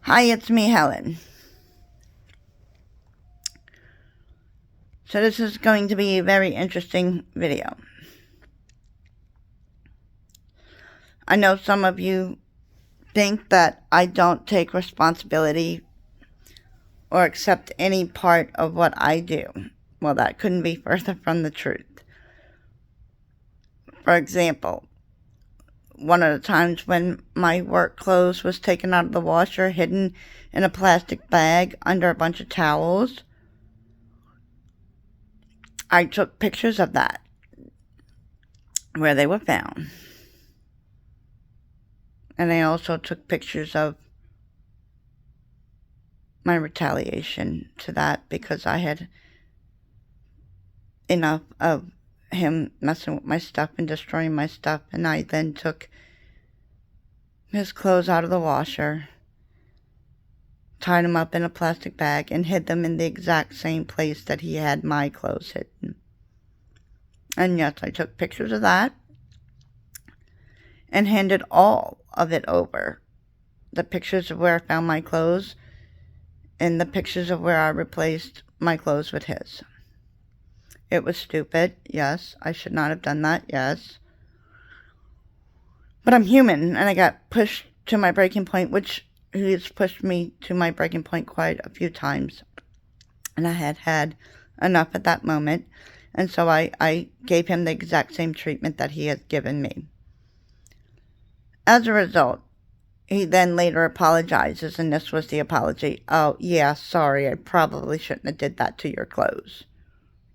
Hi, it's me, Helen. So this is going to be a very interesting video. I know some of you think that I don't take responsibility or accept any part of what I do. Well, that couldn't be further from the truth. For example, one of the times when my work clothes was taken out of the washer, hidden in a plastic bag under a bunch of towels, I took pictures of that, where they were found. And I also took pictures of my retaliation to that because I had enough of him messing with my stuff and destroying my stuff. And I then took his clothes out of the washer, tied them up in a plastic bag, and hid them in the exact same place that he had my clothes hidden. And yes, I took pictures of that and handed all of it over. The pictures of where I found my clothes and the pictures of where I replaced my clothes with his. It was stupid, yes. I should not have done that, yes. But I'm human, and I got pushed to my breaking point, which he has pushed me to my breaking point quite a few times. And I had had enough at that moment, and so I gave him the exact same treatment that he had given me. As a result, he then later apologizes, and this was the apology. Oh, yeah, sorry, I probably shouldn't have did that to your clothes.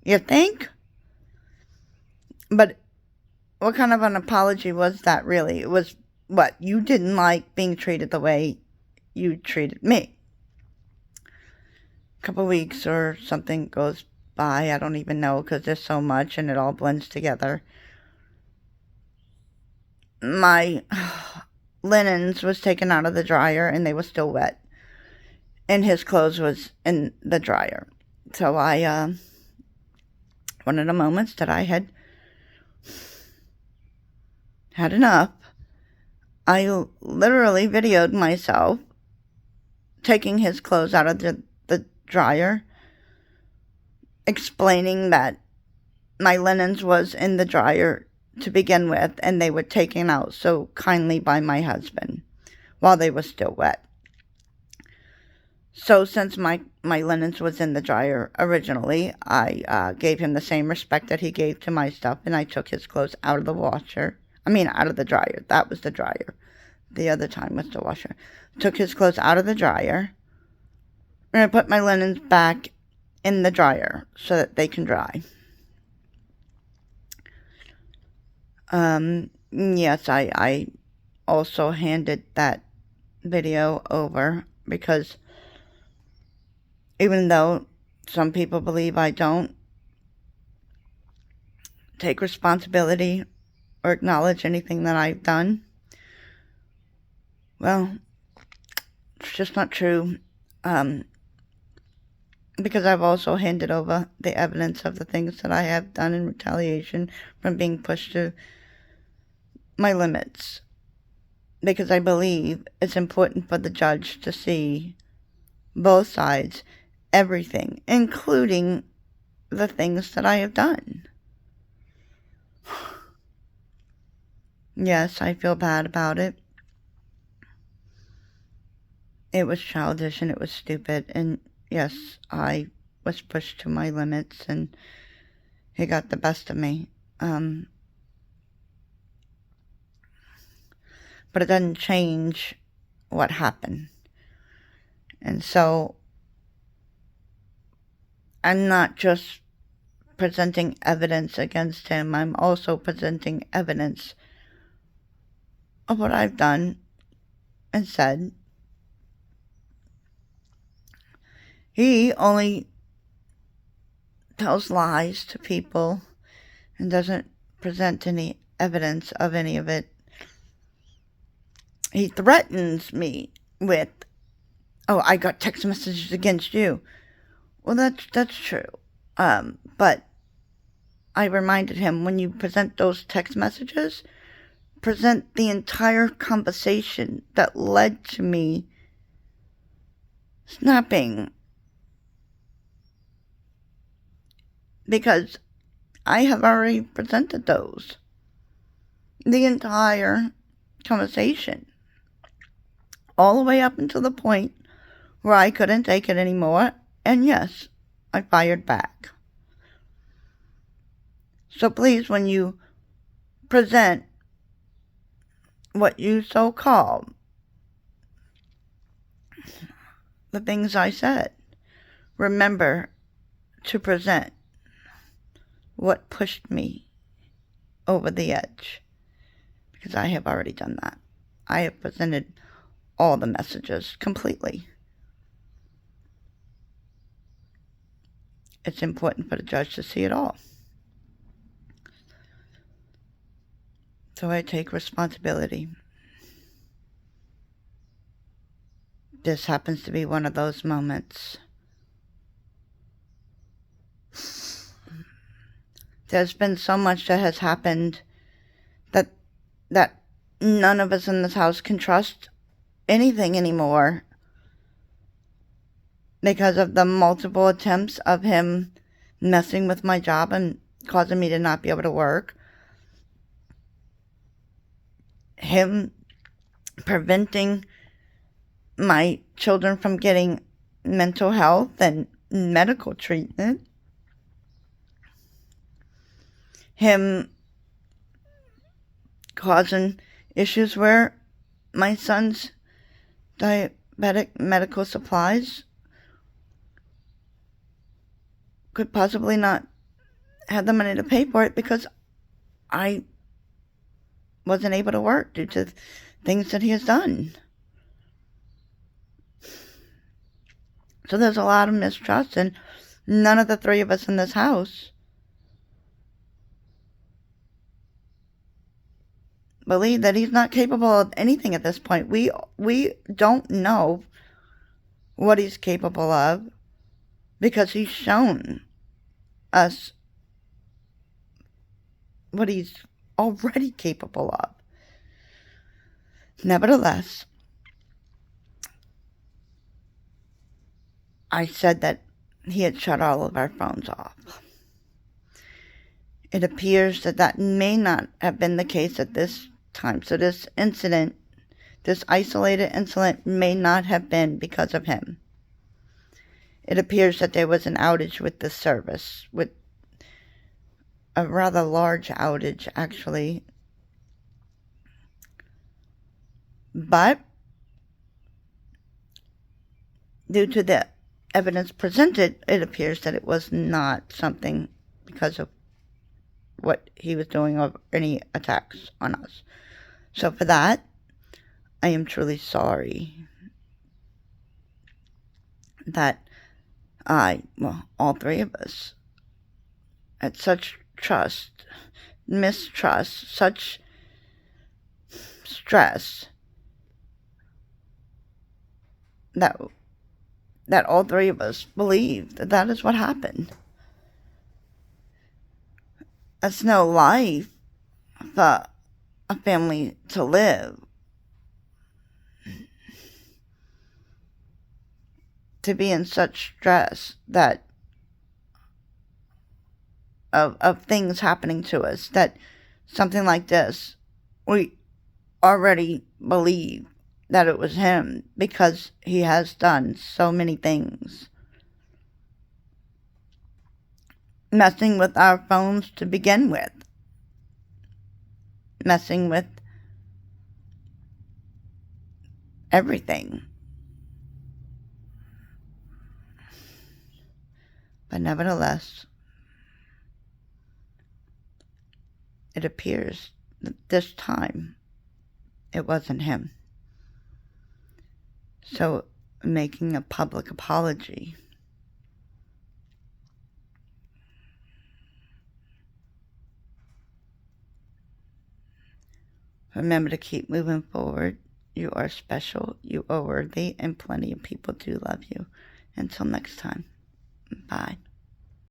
You think? But what kind of an apology was that, really? It was, what, you didn't like being treated the way you treated me. A couple weeks or something goes by, I don't even know, because there's so much, and it all blends together. My linens was taken out of the dryer, and they were still wet. And his clothes was in the dryer. So one of the moments that I had enough, I literally videoed myself taking his clothes out of the dryer, explaining that my linens was in the dryer to begin with, and they were taken out so kindly by my husband while they were still wet. So since my linens was in the dryer originally, I gave him the same respect that he gave to my stuff, and I took his clothes out of the washer. Out of the dryer. That was the dryer. The other time was the washer. Took his clothes out of the dryer, and I put my linens back in the dryer so that they can dry. Yes, I also handed that video over because even though some people believe I don't take responsibility or acknowledge anything that I've done, well, it's just not true. Because I've also handed over the evidence of the things that I have done in retaliation from being pushed to my limits. Because I believe it's important for the judge to see both sides, everything, including the things that I have done. Yes, I feel bad about it. It was childish and it was stupid, and yes, I was pushed to my limits, and he got the best of me. But it doesn't change what happened. And so, I'm not just presenting evidence against him, I'm also presenting evidence of what I've done and said. He only tells lies to people and doesn't present any evidence of any of it. He threatens me with, oh, I got text messages against you. Well, that's true. But I reminded him, when you present those text messages, present the entire conversation that led to me snapping, because I have already presented those. The entire conversation. All the way up until the point where I couldn't take it anymore. And yes, I fired back. So please, when you present what you so call the things I said, remember to present what pushed me over the edge, because I have already done that. I have presented all the messages completely. It's important for the judge to see it all. So I take responsibility. This happens to be one of those moments. There's been so much that has happened that none of us in this house can trust anything anymore, because of the multiple attempts of him messing with my job and causing me to not be able to work. Him preventing my children from getting mental health and medical treatment. Him causing issues where my son's diabetic medical supplies could possibly not have the money to pay for it because I wasn't able to work due to things that he has done. So there's a lot of mistrust, and none of the three of us in this house believe that he's not capable of anything at this point. We don't know what he's capable of, because he's shown us what he's already capable of. Nevertheless, I said that he had shut all of our phones off. It appears that may not have been the case at this time. So this incident, this isolated incident, may not have been because of him. It appears that there was an outage with the service, with a rather large outage, actually. But due to the evidence presented, it appears that it was not something because of what he was doing or any attacks on us. So for that, I am truly sorry that all three of us had such trust, mistrust, such stress that all three of us believed that is what happened. It's no life for a family to live, to be in such stress that of things happening to us, that something like this, we already believe that it was him because he has done so many things. Messing with our phones to begin with. Messing with everything. But nevertheless, it appears that this time it wasn't him. So, making a public apology. Remember to keep moving forward. You are special, you are worthy, and plenty of people do love you. Until next time, bye.